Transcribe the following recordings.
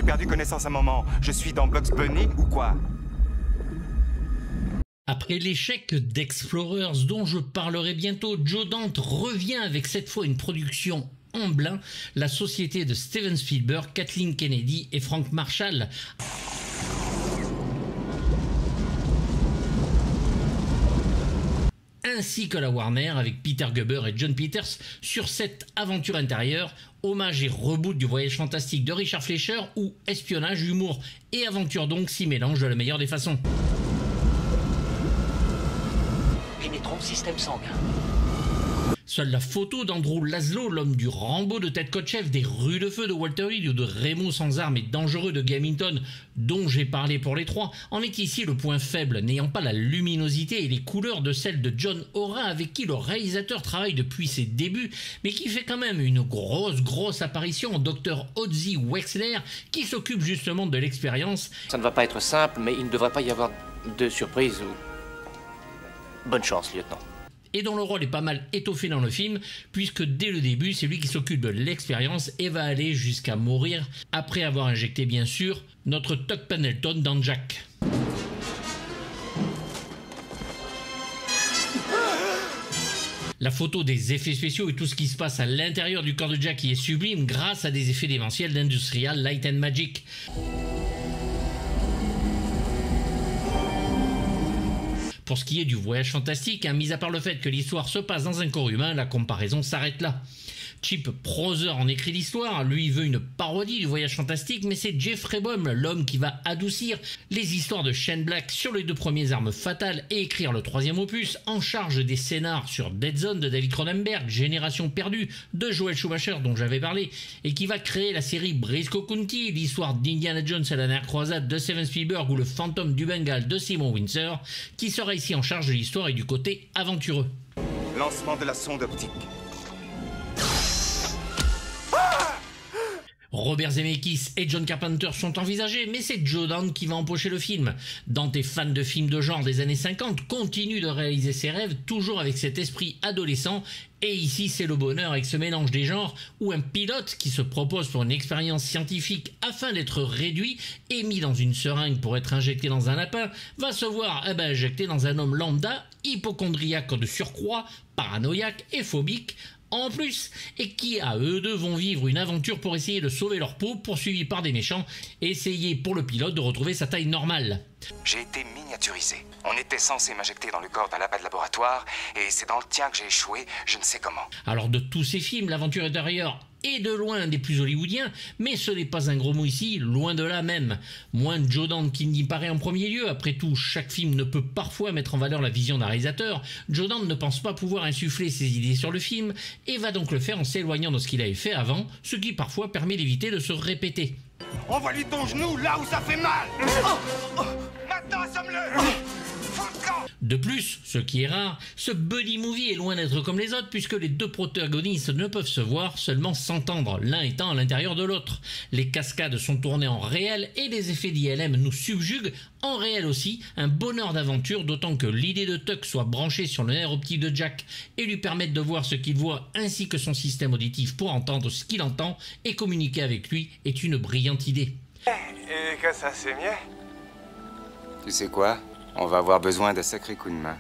perdu connaissance un moment. Je suis dans Bugs Bunny ou quoi? Après l'échec d'Explorers dont je parlerai bientôt, Joe Dante revient avec cette fois une production en blanc, la société de Steven Spielberg, Kathleen Kennedy et Frank Marshall. Ainsi que la Warner avec Peter Guber et John Peters sur cette aventure intérieure, hommage et reboot du Voyage fantastique de Richard Fleischer où espionnage, humour et aventure donc s'y mélangent de la meilleure des façons. Pénétrons le système sanguin. Seule la photo d'Andrew Laszlo, l'homme du Rambo de Ted Kotcheff, des Rues de Feu de Walter Hill ou de Remo sans armes et dangereux de Gamington, dont j'ai parlé pour les trois, en est ici le point faible, n'ayant pas la luminosité et les couleurs de celle de John Hora avec qui le réalisateur travaille depuis ses débuts, mais qui fait quand même une grosse apparition en Dr Ozzy Wexler, qui s'occupe justement de l'expérience. Ça ne va pas être simple, mais il ne devrait pas y avoir de surprise ou... Bonne chance, lieutenant. Et dont le rôle est pas mal étoffé dans le film, puisque dès le début, c'est lui qui s'occupe de l'expérience et va aller jusqu'à mourir, après avoir injecté bien sûr notre Tuck Pendleton dans Jack. La photo des effets spéciaux et tout ce qui se passe à l'intérieur du corps de Jack qui est sublime grâce à des effets démentiels d'Industrial Light and Magic. Pour ce qui est du Voyage fantastique, mis à part le fait que l'histoire se passe dans un corps humain, la comparaison s'arrête là. Chip Prother en écrit l'histoire, lui veut une parodie du Voyage fantastique, mais c'est Jeffrey Boam, l'homme qui va adoucir les histoires de Shane Black sur les deux premières armes fatales et écrire le troisième opus, en charge des scénars sur Dead Zone de David Cronenberg, Génération perdue de Joel Schumacher dont j'avais parlé, et qui va créer la série Briscoe County, l'histoire d'Indiana Jones et la dernière croisade de Steven Spielberg ou le fantôme du Bengale de Simon Windsor, qui sera ici en charge de l'histoire et du côté aventureux. Lancement de la sonde optique. Robert Zemeckis et John Carpenter sont envisagés, mais c'est Joe Dante qui va empocher le film. Dante est fan de films de genre des années 50, continue de réaliser ses rêves, toujours avec cet esprit adolescent, et ici c'est le bonheur avec ce mélange des genres, où un pilote qui se propose pour une expérience scientifique afin d'être réduit et mis dans une seringue pour être injecté dans un lapin, va se voir injecté dans un homme lambda, hypocondriaque de surcroît, paranoïaque et phobique, en plus, et qui à eux deux vont vivre une aventure pour essayer de sauver leur peau, poursuivis par des méchants, et essayer pour le pilote de retrouver sa taille normale. J'ai été miniaturisé. On était censé m'injecter dans le corps d'un lapin de laboratoire, et c'est dans le tien que j'ai échoué, je ne sais comment. Alors de tous ces films, l'aventure intérieure est de loin un des plus hollywoodiens, mais ce n'est pas un gros mot ici, loin de là même. Moins de Joe Dante qui n'y paraît en premier lieu, après tout, chaque film ne peut parfois mettre en valeur la vision d'un réalisateur. Joe Dante ne pense pas pouvoir insuffler ses idées sur le film, et va donc le faire en s'éloignant de ce qu'il avait fait avant, ce qui parfois permet d'éviter de se répéter. Envoie-lui ton genou là où ça fait mal. Maintenant, assomme-le. De plus, ce qui est rare, ce buddy movie est loin d'être comme les autres puisque les deux protagonistes ne peuvent se voir, seulement s'entendre, l'un étant à l'intérieur de l'autre. Les cascades sont tournées en réel et les effets d'ILM nous subjuguent en réel aussi, un bonheur d'aventure, d'autant que l'idée de Tuck soit branchée sur le nerf optique de Jack et lui permette de voir ce qu'il voit ainsi que son système auditif pour entendre ce qu'il entend et communiquer avec lui est une brillante idée. Et que ça c'est mieux. Tu sais quoi? On va avoir besoin d'un sacré coup de main.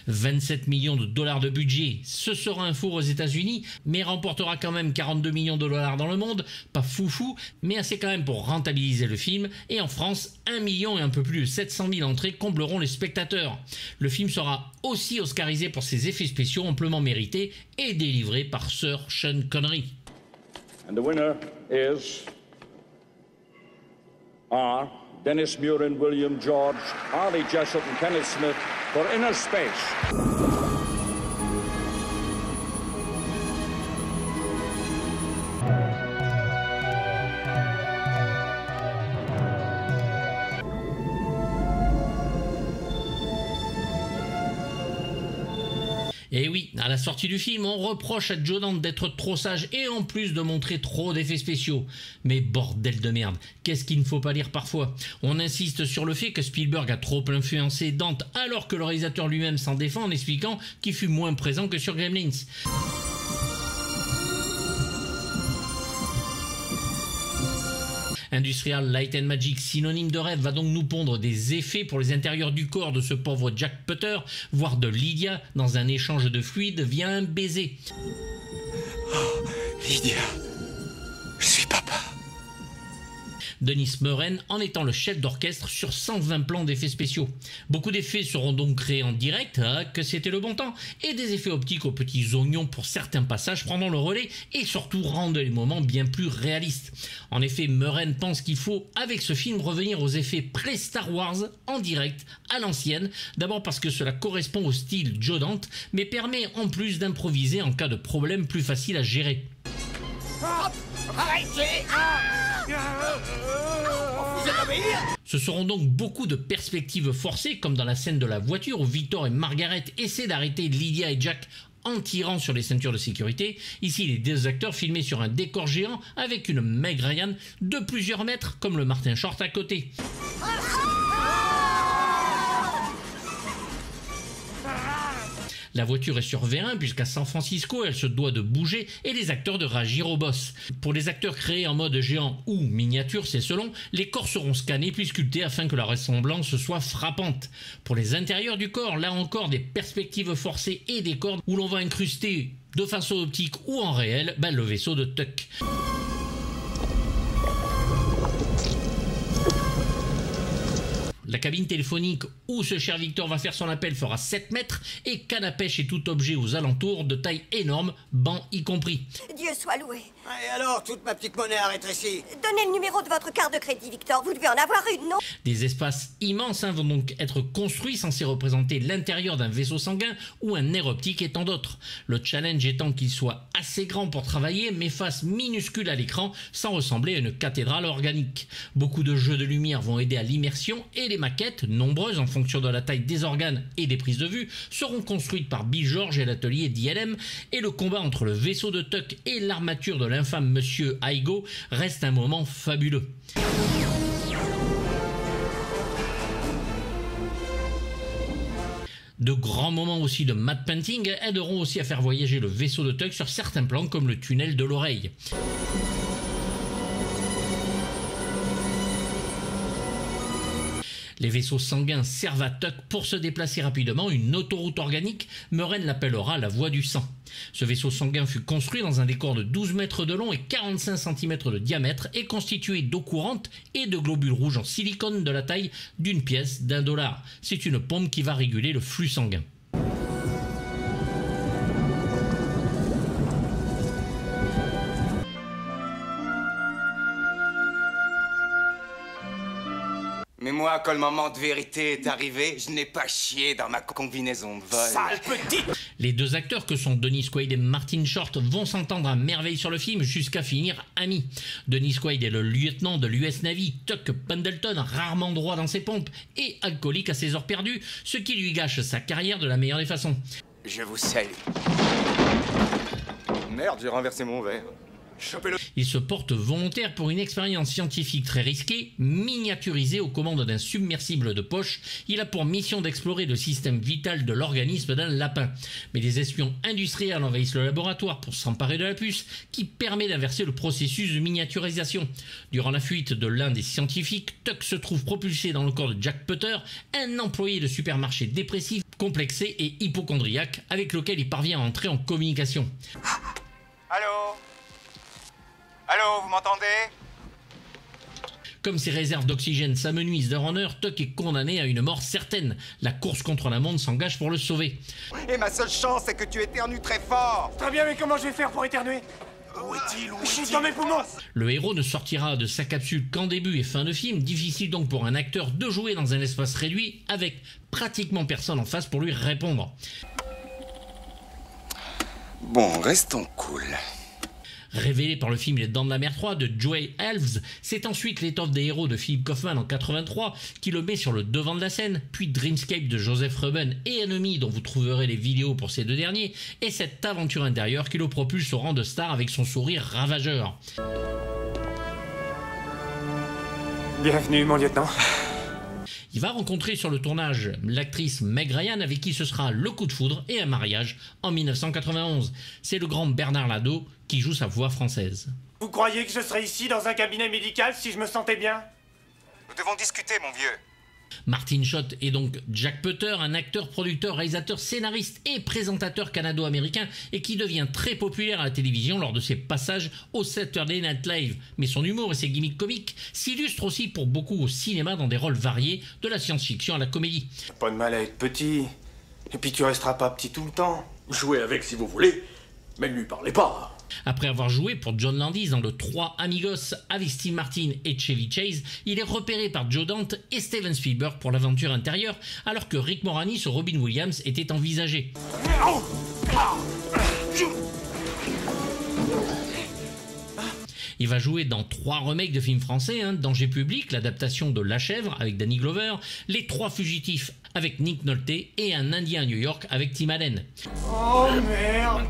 27 millions de dollars de budget, ce sera un four aux États-Unis, mais remportera quand même 42 millions de dollars dans le monde, pas foufou, mais assez quand même pour rentabiliser le film, et en France, 1 million et un peu plus de 700 000 entrées combleront les spectateurs. Le film sera aussi oscarisé pour ses effets spéciaux amplement mérités et délivré par Sir Sean Connery. And the winner is Dennis Muren, William George, Harley Jessup and Kenneth Smith for Inner Space. Et oui, à la sortie du film, on reproche à Joe Dante d'être trop sage et en plus de montrer trop d'effets spéciaux. Mais bordel de merde, qu'est-ce qu'il ne faut pas lire parfois? On insiste sur le fait que Spielberg a trop influencé Dante alors que le réalisateur lui-même s'en défend en expliquant qu'il fut moins présent que sur Gremlins. Industrial Light and Magic, synonyme de rêve, va donc nous pondre des effets pour les intérieurs du corps de ce pauvre Jack Putter, voire de Lydia, dans un échange de fluide via un baiser. Oh, Lydia, je suis papa. Dennis Muren en étant le chef d'orchestre sur 120 plans d'effets spéciaux. Beaucoup d'effets seront donc créés en direct, que c'était le bon temps, et des effets optiques aux petits oignons pour certains passages prendront le relais et surtout rendent les moments bien plus réalistes. En effet, Muren pense qu'il faut, avec ce film, revenir aux effets pré-Star Wars en direct, à l'ancienne, d'abord parce que cela correspond au style Joe Dante, mais permet en plus d'improviser en cas de problème plus facile à gérer. Ce seront donc beaucoup de perspectives forcées, comme dans la scène de la voiture où Victor et Margaret essaient d'arrêter Lydia et Jack en tirant sur les ceintures de sécurité. Ici, les deux acteurs filmés sur un décor géant avec une Meg Ryan de plusieurs mètres, comme le Martin Short à côté. La voiture est sur V1 puisqu'à San Francisco, elle se doit de bouger et les acteurs de réagir au boss. Pour les acteurs créés en mode géant ou miniature, c'est selon, les corps seront scannés puis sculptés afin que la ressemblance soit frappante. Pour les intérieurs du corps, là encore des perspectives forcées et des cordes où l'on va incruster de façon optique ou en réel le vaisseau de Tuck. La cabine téléphonique où ce cher Victor va faire son appel fera 7 mètres et canne à pêche et tout objet aux alentours de taille énorme, banc y compris. Dieu soit loué. Et alors, toute ma petite monnaie a rétréci. Donnez le numéro de votre carte de crédit, Victor. Vous devez en avoir une, non? Des espaces immenses vont donc être construits censés représenter l'intérieur d'un vaisseau sanguin ou un nerf optique et tant d'autres. Le challenge étant qu'il soit assez grand pour travailler mais face minuscule à l'écran sans ressembler à une cathédrale organique. Beaucoup de jeux de lumière vont aider à l'immersion et les maquettes, nombreuses en fonction de la taille des organes et des prises de vue, seront construites par Bill George et l'atelier d'ILM et le combat entre le vaisseau de Tuck et l'armature de l'infâme Monsieur Igoe reste un moment fabuleux. De grands moments aussi de matte painting aideront aussi à faire voyager le vaisseau de Tuck sur certains plans comme le tunnel de l'oreille. Les vaisseaux sanguins servent à Tuck pour se déplacer rapidement, une autoroute organique, Muren l'appellera la voie du sang. Ce vaisseau sanguin fut construit dans un décor de 12 mètres de long et 45 cm de diamètre et constitué d'eau courante et de globules rouges en silicone de la taille d'une pièce d'$1. C'est une pompe qui va réguler le flux sanguin. Mais moi, quand le moment de vérité est arrivé, je n'ai pas chié dans ma combinaison de vol. Sale petite! Les deux acteurs que sont Dennis Quaid et Martin Short vont s'entendre à merveille sur le film jusqu'à finir amis. Dennis Quaid est le lieutenant de l'US Navy, Tuck Pendleton, rarement droit dans ses pompes et alcoolique à ses heures perdues, ce qui lui gâche sa carrière de la meilleure des façons. Je vous salue. Merde, j'ai renversé mon verre. Il se porte volontaire pour une expérience scientifique très risquée, miniaturisée aux commandes d'un submersible de poche. Il a pour mission d'explorer le système vital de l'organisme d'un lapin. Mais des espions industriels envahissent le laboratoire pour s'emparer de la puce qui permet d'inverser le processus de miniaturisation. Durant la fuite de l'un des scientifiques, Tuck se trouve propulsé dans le corps de Jack Putter, un employé de supermarché dépressif, complexé et hypocondriaque avec lequel il parvient à entrer en communication. Allô? Allô, vous m'entendez? Comme ses réserves d'oxygène s'amenuisent d'heure en heure, Tuck est condamné à une mort certaine. La course contre la montre s'engage pour le sauver. Et ma seule chance, c'est que tu éternues très fort. Très bien, mais comment je vais faire pour éternuer? Où est-il? Je suis dans mes poumons! Le héros ne sortira de sa capsule qu'en début et fin de film, difficile donc pour un acteur de jouer dans un espace réduit avec pratiquement personne en face pour lui répondre. Bon, restons cool. Révélé par le film Les Dents de la Mer 3 de Joey Elves, c'est ensuite L'étoffe des héros de Philip Kaufman en 83 qui le met sur le devant de la scène, puis Dreamscape de Joseph Ruben et Enemy dont vous trouverez les vidéos pour ces deux derniers, et cette aventure intérieure qui le propulse au rang de star avec son sourire ravageur. Bienvenue, mon lieutenant. Il va rencontrer sur le tournage l'actrice Meg Ryan avec qui ce sera le coup de foudre et un mariage en 1991. C'est le grand Bernard Ladeau qui joue sa voix française. Vous croyez que je serais ici dans un cabinet médical si je me sentais bien? Nous devons discuter, mon vieux. Martin Short est donc Jack Putter, un acteur, producteur, réalisateur, scénariste et présentateur canado-américain et qui devient très populaire à la télévision lors de ses passages au Saturday Night Live. Mais son humour et ses gimmicks comiques s'illustrent aussi pour beaucoup au cinéma dans des rôles variés, de la science-fiction à la comédie. Pas de mal à être petit. Et puis tu resteras pas petit tout le temps. Jouez avec si vous voulez, mais ne lui parlez pas. Après avoir joué pour John Landis dans le 3 Amigos avec Steve Martin et Chevy Chase, il est repéré par Joe Dante et Steven Spielberg pour l'aventure intérieure, alors que Rick Moranis ou Robin Williams étaient envisagés. Il va jouer dans 3 remakes de films français, Danger public, l'adaptation de La Chèvre avec Danny Glover, Les 3 fugitifs avec Nick Nolte et Un Indien à New York avec Tim Allen. Oh merde!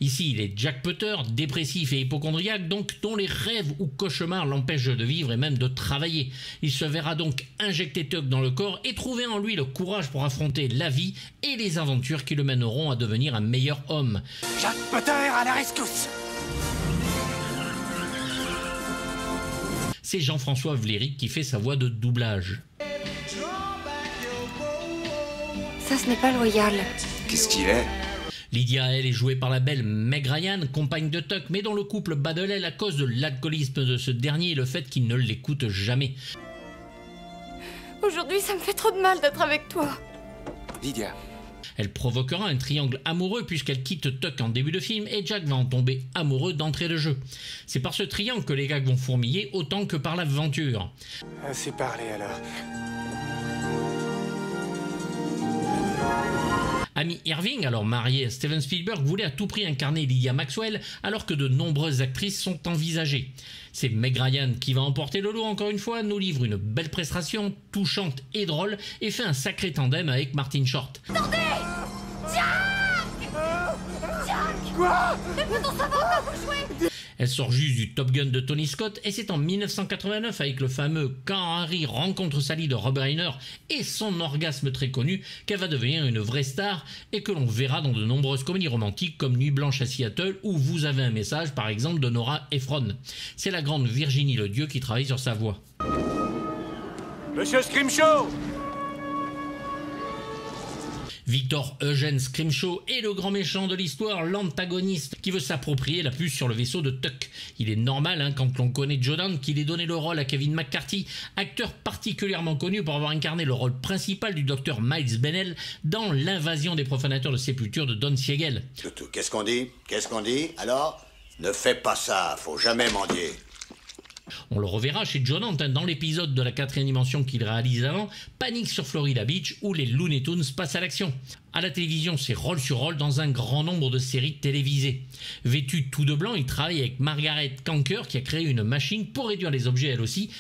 Ici, il est Jack Putter, dépressif et hypocondriaque, donc dont les rêves ou cauchemars l'empêchent de vivre et même de travailler. Il se verra donc injecter Tuck dans le corps et trouver en lui le courage pour affronter la vie et les aventures qui le mèneront à devenir un meilleur homme. Jack Potter à la rescousse! C'est Jean-François Vlerick qui fait sa voix de doublage. Ça, ce n'est pas loyal. Qu'est-ce qu'il est? Lydia, elle, est jouée par la belle Meg Ryan, compagne de Tuck, mais dont le couple bat de l'aile à cause de l'alcoolisme de ce dernier et le fait qu'il ne l'écoute jamais. Aujourd'hui, ça me fait trop de mal d'être avec toi. Lydia. Elle provoquera un triangle amoureux puisqu'elle quitte Tuck en début de film et Jack va en tomber amoureux d'entrée de jeu. C'est par ce triangle que les gags vont fourmiller autant que par l'aventure. Assez parlé alors. Amy Irving, alors mariée à Steven Spielberg, voulait à tout prix incarner Lydia Maxwell alors que de nombreuses actrices sont envisagées. C'est Meg Ryan qui va emporter le lot encore une fois, nous livre une belle prestation, touchante et drôle et fait un sacré tandem avec Martin Short. Attendez! Jack! Jack! Quoi? Peut-on savoir comment vous jouez? Elle sort juste du Top Gun de Tony Scott et c'est en 1989 avec le fameux Quand Harry rencontre Sally de Rob Reiner et son orgasme très connu qu'elle va devenir une vraie star et que l'on verra dans de nombreuses comédies romantiques comme Nuit blanche à Seattle ou Vous avez un message par exemple de Nora Ephron. C'est la grande Virginie Ledieu qui travaille sur sa voix. Monsieur Scrimshaw! Victor Eugène Scrimshaw est le grand méchant de l'histoire, l'antagoniste qui veut s'approprier la puce sur le vaisseau de Tuck. Il est normal quand l'on connaît Joe Dante qu'il ait donné le rôle à Kevin McCarthy, acteur particulièrement connu pour avoir incarné le rôle principal du docteur Miles Bennell dans L'invasion des profanateurs de sépulture de Don Siegel. Qu'est-ce qu'on dit? Qu'est-ce qu'on dit? Alors? Ne fais pas ça, faut jamais mendier. On le reverra chez Joe Dante dans l'épisode de la 4e dimension qu'il réalise avant, Panique sur Florida Beach, où les Looney Tunes passent à l'action. À la télévision, c'est rôle sur rôle dans un grand nombre de séries télévisées. Vêtu tout de blanc, il travaille avec Margaret Kanker qui a créé une machine pour réduire les objets elle aussi.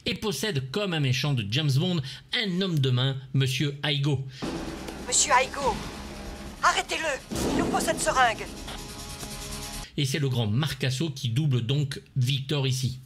Et possède, comme un méchant de James Bond, un homme de main, Monsieur Igoe. Monsieur Igoe, arrêtez-le! Il nous faut cette seringue! Et c'est le grand Marc Casso qui double donc Victor ici.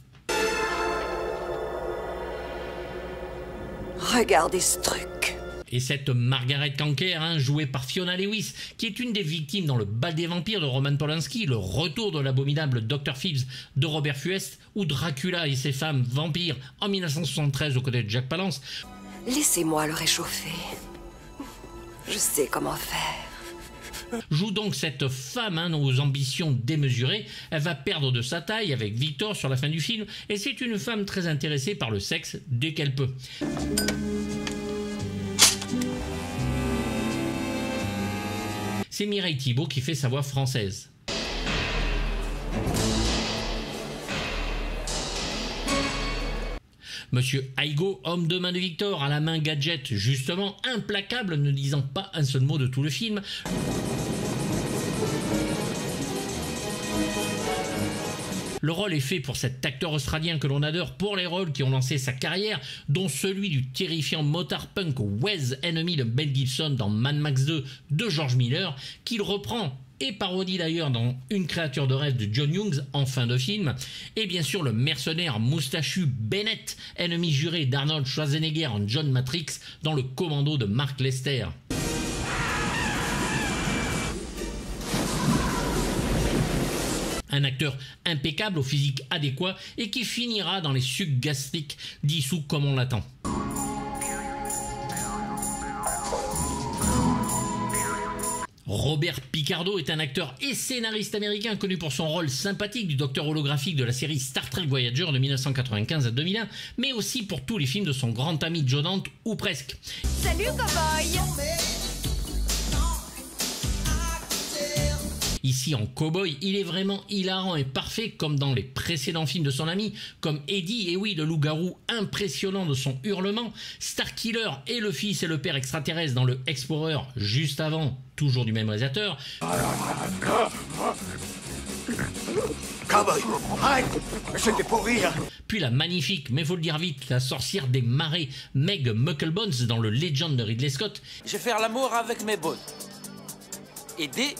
Regardez ce truc. Et cette Margaret Kanker, jouée par Fiona Lewis, qui est une des victimes dans Le Bal des vampires de Roman Polanski, le retour de l'abominable Dr. Phibs de Robert Fuest, ou Dracula et ses femmes vampires en 1973 aux côtés de Jack Palance. Laissez-moi le réchauffer. Je sais comment faire. Joue donc cette femme aux ambitions démesurées. Elle va perdre de sa taille avec Victor sur la fin du film et c'est une femme très intéressée par le sexe dès qu'elle peut. C'est Mireille Thibault qui fait sa voix française. Monsieur Igoe, homme de main de Victor, à la main gadget, justement, implacable, ne disant pas un seul mot de tout le film. Le rôle est fait pour cet acteur australien que l'on adore pour les rôles qui ont lancé sa carrière, dont celui du terrifiant motard punk Wes, ennemi de Mel Gibson dans Mad Max 2 de George Miller, qu'il reprend et parodie d'ailleurs dans Une créature de rêve de John Hughes en fin de film, et bien sûr le mercenaire moustachu Bennett, ennemi juré d'Arnold Schwarzenegger en John Matrix dans Le Commando de Mark Lester. Un acteur impeccable au physique adéquat et qui finira dans les sucs gastriques dissous comme on l'attend. Robert Picardo est un acteur et scénariste américain connu pour son rôle sympathique du docteur holographique de la série Star Trek Voyager de 1995 à 2001, mais aussi pour tous les films de son grand ami Joe Dante, ou presque. Salut, cowboy! Ici en cow-boy, il est vraiment hilarant et parfait comme dans les précédents films de son ami, comme Eddie, et oui, le loup-garou impressionnant de son hurlement, Starkiller et le fils et le père extraterrestre dans le Explorer juste avant, toujours du même réalisateur. Cowboy, arrête! C'était pour rire! Puis la magnifique, mais faut le dire vite, la sorcière des marais, Meg Mucklebones dans le Legend de Ridley Scott. Je vais faire l'amour avec mes bottes. Aider.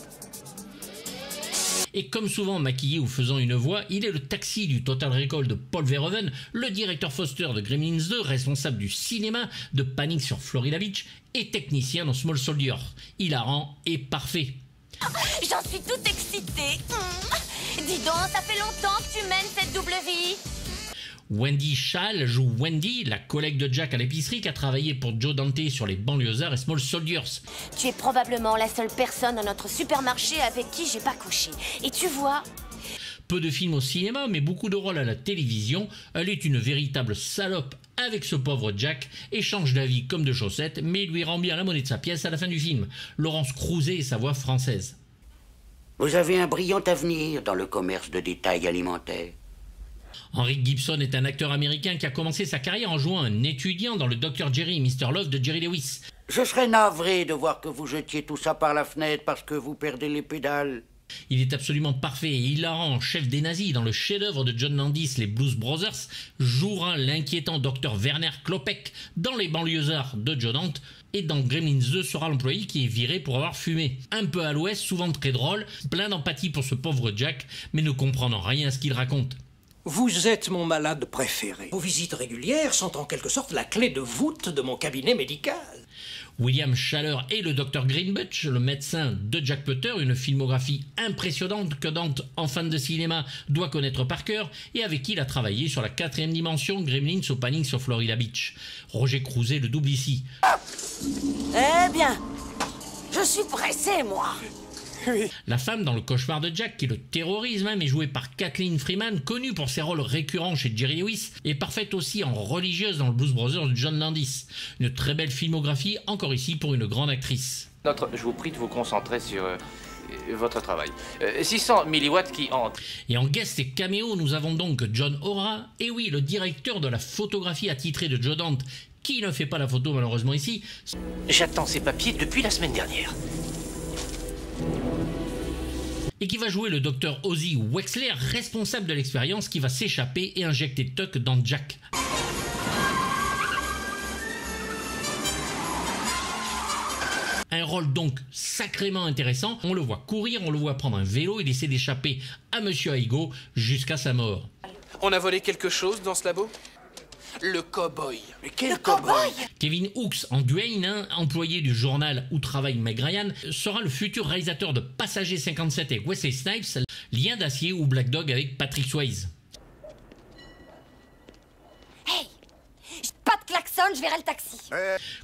Et comme souvent maquillé ou faisant une voix, il est le taxi du Total Recall de Paul Verhoeven, le directeur Foster de Gremlins 2, responsable du cinéma, de Panique sur Florida Beach et technicien dans Small Soldier. Hilarant et parfait. J'en suis toute excitée. Dis donc, ça fait longtemps que tu mènes cette double vie. Wendy Schall joue Wendy, la collègue de Jack à l'épicerie qui a travaillé pour Joe Dante sur Les Banlieusards et Small Soldiers. Tu es probablement la seule personne dans notre supermarché avec qui j'ai pas couché. Et tu vois... Peu de films au cinéma, mais beaucoup de rôles à la télévision. Elle est une véritable salope avec ce pauvre Jack et change d'avis comme de chaussettes, mais lui rend bien la monnaie de sa pièce à la fin du film. Laurence Crouzet et sa voix française. Vous avez un brillant avenir dans le commerce de détail alimentaire. Henry Gibson est un acteur américain qui a commencé sa carrière en jouant un étudiant dans le Dr. Jerry et Mr. Love de Jerry Lewis. Je serais navré de voir que vous jetiez tout ça par la fenêtre parce que vous perdez les pédales. Il est absolument parfait et hilarant, chef des nazis dans le chef-d'œuvre de John Landis, les Blues Brothers, jouera l'inquiétant Dr. Werner Klopek dans Les Banlieusards de Joe Dante, et dans Gremlins 2 sera l'employé qui est viré pour avoir fumé. Un peu à l'ouest, souvent très drôle, plein d'empathie pour ce pauvre Jack, mais ne comprenant rien à ce qu'il raconte. Vous êtes mon malade préféré. Vos visites régulières sont en quelque sorte la clé de voûte de mon cabinet médical. William Schaller est le Dr. Greenbutch, le médecin de Jack Putter, une filmographie impressionnante que Dante, en fan de cinéma, doit connaître par cœur et avec qui il a travaillé sur la 4e dimension Gremlins au Panique sur Florida Beach. Roger Crouzet le double ici. Eh bien, je suis pressé, moi. Oui. La femme dans Le Cauchemar de Jack, qui le terrorise même, est jouée par Kathleen Freeman, connue pour ses rôles récurrents chez Jerry Lewis, et parfaite aussi en religieuse dans le Blues Brothers de John Landis. Une très belle filmographie, encore ici pour une grande actrice. Je vous prie de vous concentrer sur votre travail. 600 milliwatts qui entrent. Et en guest et caméo, nous avons donc John O'Hara, et oui, le directeur de la photographie attitrée de Joe Dante, qui ne fait pas la photo malheureusement ici. J'attends ces papiers depuis la semaine dernière. Et qui va jouer le docteur Ozzy Wexler, responsable de l'expérience, qui va s'échapper et injecter Tuck dans Jack. Un rôle donc sacrément intéressant. On le voit courir, on le voit prendre un vélo et essayer d'échapper à Monsieur Aigo jusqu'à sa mort. On a volé quelque chose dans ce labo? Le cow-boy. Mais quel cow-boy? Kevin Hooks, en Duane, employé du journal où travaille Meg Ryan, sera le futur réalisateur de Passager 57 avec Wesley Snipes, Lien d'acier ou Black Dog avec Patrick Swayze. Hey, pas de klaxon, je verrai le taxi.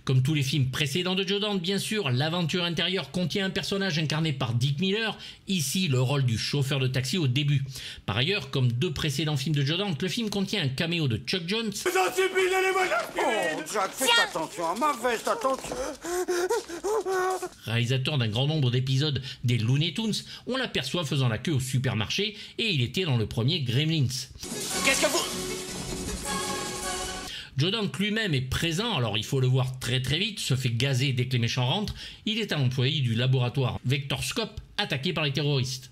Comme tous les films précédents de Joe Dante, bien sûr, l'aventure intérieure contient un personnage incarné par Dick Miller, ici le rôle du chauffeur de taxi au début. Par ailleurs, comme 2 précédents films de Joe Dante, le film contient un caméo de Chuck Jones. Oh, Jack, faites attention à ma veste, attention. Réalisateur d'un grand nombre d'épisodes des Looney Tunes, on l'aperçoit faisant la queue au supermarché et il était dans le premier Gremlins. Qu'est-ce que vous... Joe Dante lui-même est présent, alors il faut le voir très très vite, se fait gazer dès que les méchants rentrent. Il est un employé du laboratoire Vectorscope, attaqué par les terroristes.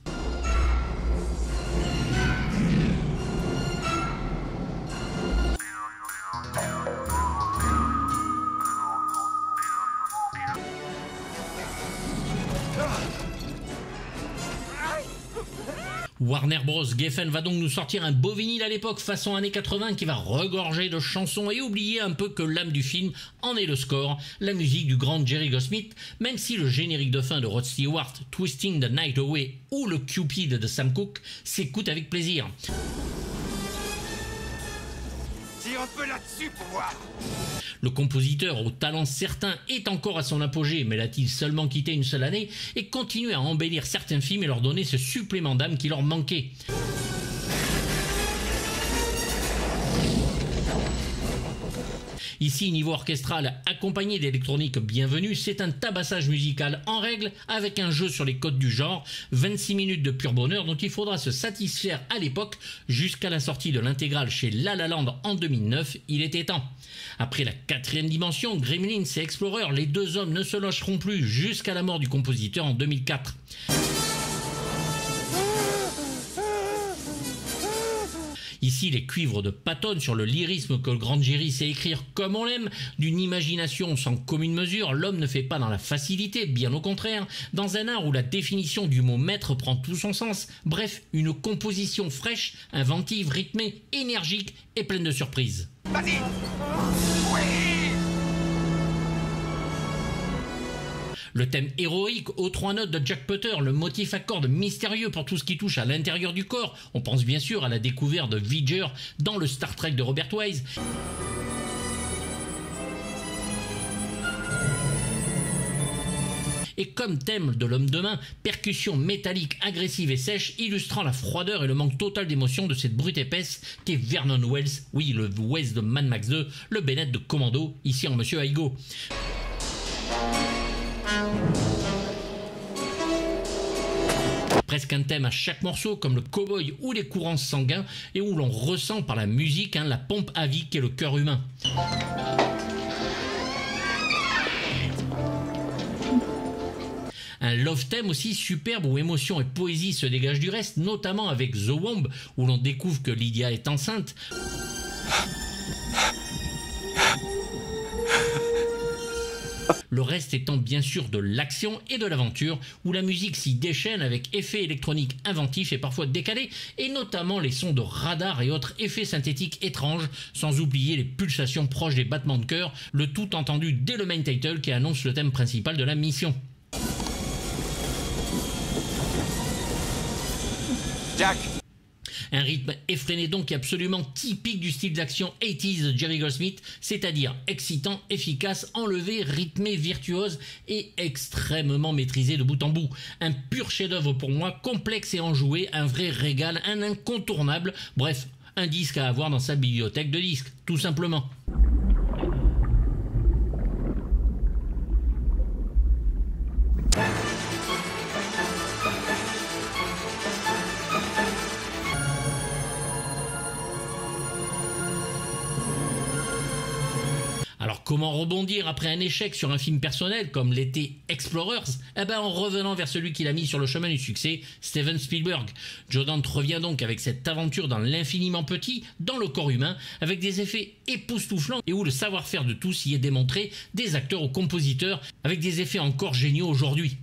Warner Bros. Geffen va donc nous sortir un beau vinyle à l'époque façon années 80 qui va regorger de chansons et oublier un peu que l'âme du film en est le score, la musique du grand Jerry Goldsmith, même si le générique de fin de Rod Stewart, Twisting the Night Away ou le Cupid de Sam Cooke s'écoute avec plaisir. Tire un peu là-dessus pour voir. Le compositeur au talent certain est encore à son apogée, mais l'a-t-il seulement quitté une seule année et continue à embellir certains films et leur donner ce supplément d'âme qui leur manquait. Ici, niveau orchestral, accompagné d'électronique bienvenue, c'est un tabassage musical en règle avec un jeu sur les codes du genre, 26 minutes de pur bonheur dont il faudra se satisfaire à l'époque jusqu'à la sortie de l'intégrale chez La La Land en 2009, il était temps. Après la 4e dimension, Gremlins et Explorer, les deux hommes ne se lâcheront plus jusqu'à la mort du compositeur en 2004. Ici, les cuivres de Patton sur le lyrisme que le grand Jerry sait écrire comme on l'aime, d'une imagination sans commune mesure, l'homme ne fait pas dans la facilité, bien au contraire, dans un art où la définition du mot maître prend tout son sens, bref, une composition fraîche, inventive, rythmée, énergique et pleine de surprises. Vas-y. Oui. Le thème héroïque aux 3 notes de Jack Putter, le motif à cordes mystérieux pour tout ce qui touche à l'intérieur du corps, on pense bien sûr à la découverte de V'ger dans le Star Trek de Robert Wise. Et comme thème de l'homme de main, percussion métallique agressive et sèche illustrant la froideur et le manque total d'émotion de cette brute épaisse qu'est Vernon Wells, oui le Wes de Mad Max 2, le Bennett de Commando, ici en Monsieur Aigo. Presque un thème à chaque morceau comme le cow-boy ou les courants sanguins et où l'on ressent par la musique la pompe à vie qu'est le cœur humain. Un love theme aussi superbe où émotion et poésie se dégagent du reste, notamment avec The Womb où l'on découvre que Lydia est enceinte. Le reste étant bien sûr de l'action et de l'aventure, où la musique s'y déchaîne avec effets électroniques inventifs et parfois décalés, et notamment les sons de radar et autres effets synthétiques étranges, sans oublier les pulsations proches des battements de cœur, le tout entendu dès le main title qui annonce le thème principal de la mission. Jack. Un rythme effréné donc absolument typique du style d'action 80s de Jerry Goldsmith, c'est-à-dire excitant, efficace, enlevé, rythmé, virtuose et extrêmement maîtrisé de bout en bout. Un pur chef-d'œuvre pour moi, complexe et enjoué, un vrai régal, un incontournable, bref, un disque à avoir dans sa bibliothèque de disques, tout simplement. Alors comment rebondir après un échec sur un film personnel comme l'était Explorers? En revenant vers celui qui l'a mis sur le chemin du succès, Steven Spielberg. Joe Dante revient donc avec cette aventure dans l'infiniment petit, dans le corps humain, avec des effets époustouflants et où le savoir-faire de tous y est démontré, des acteurs aux compositeurs, avec des effets encore géniaux aujourd'hui.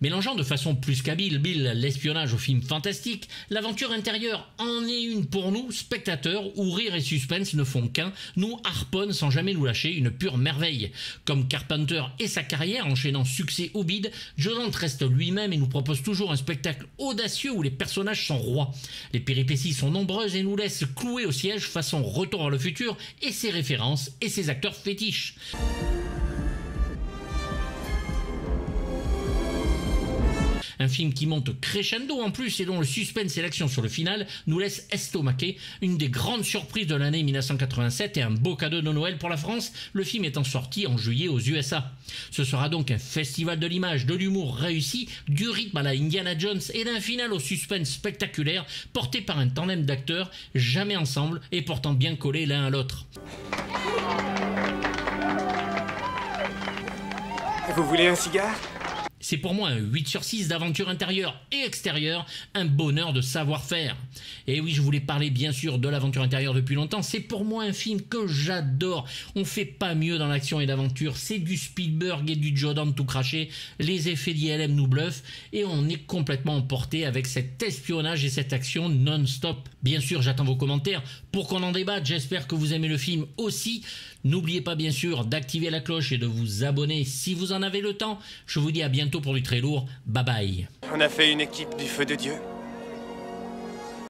Mélangeant de façon plus qu'habile l'espionnage au film fantastique, l'aventure intérieure en est une pour nous, spectateurs, où rire et suspense ne font qu'un, nous harponnent sans jamais nous lâcher, une pure merveille. Comme Carpenter et sa carrière, enchaînant succès ou bide, Joe Dante reste lui-même et nous propose toujours un spectacle audacieux où les personnages sont rois. Les péripéties sont nombreuses et nous laissent clouer au siège façon Retour vers le futur et ses références et ses acteurs fétiches. Un film qui monte crescendo en plus et dont le suspense et l'action sur le final nous laissent estomaqués, une des grandes surprises de l'année 1987 et un beau cadeau de Noël pour la France, le film étant sorti en juillet aux USA. Ce sera donc un festival de l'image, de l'humour réussi, du rythme à la Indiana Jones et d'un final au suspense spectaculaire porté par un tandem d'acteurs jamais ensemble et pourtant bien collés l'un à l'autre. Vous voulez un cigare ? C'est pour moi un 8 sur 6 d'aventure intérieure et extérieure, un bonheur de savoir-faire. Et oui, je voulais parler bien sûr de l'aventure intérieure depuis longtemps, c'est pour moi un film que j'adore. On fait pas mieux dans l'action et l'aventure, c'est du Spielberg et du Joe Dante tout craché, les effets d'ILM nous bluffent et on est complètement emporté avec cet espionnage et cette action non-stop. Bien sûr, j'attends vos commentaires pour qu'on en débatte, j'espère que vous aimez le film aussi. N'oubliez pas bien sûr d'activer la cloche et de vous abonner si vous en avez le temps. Je vous dis à bientôt pour du très lourd. Bye bye. On a fait une équipe du feu de Dieu.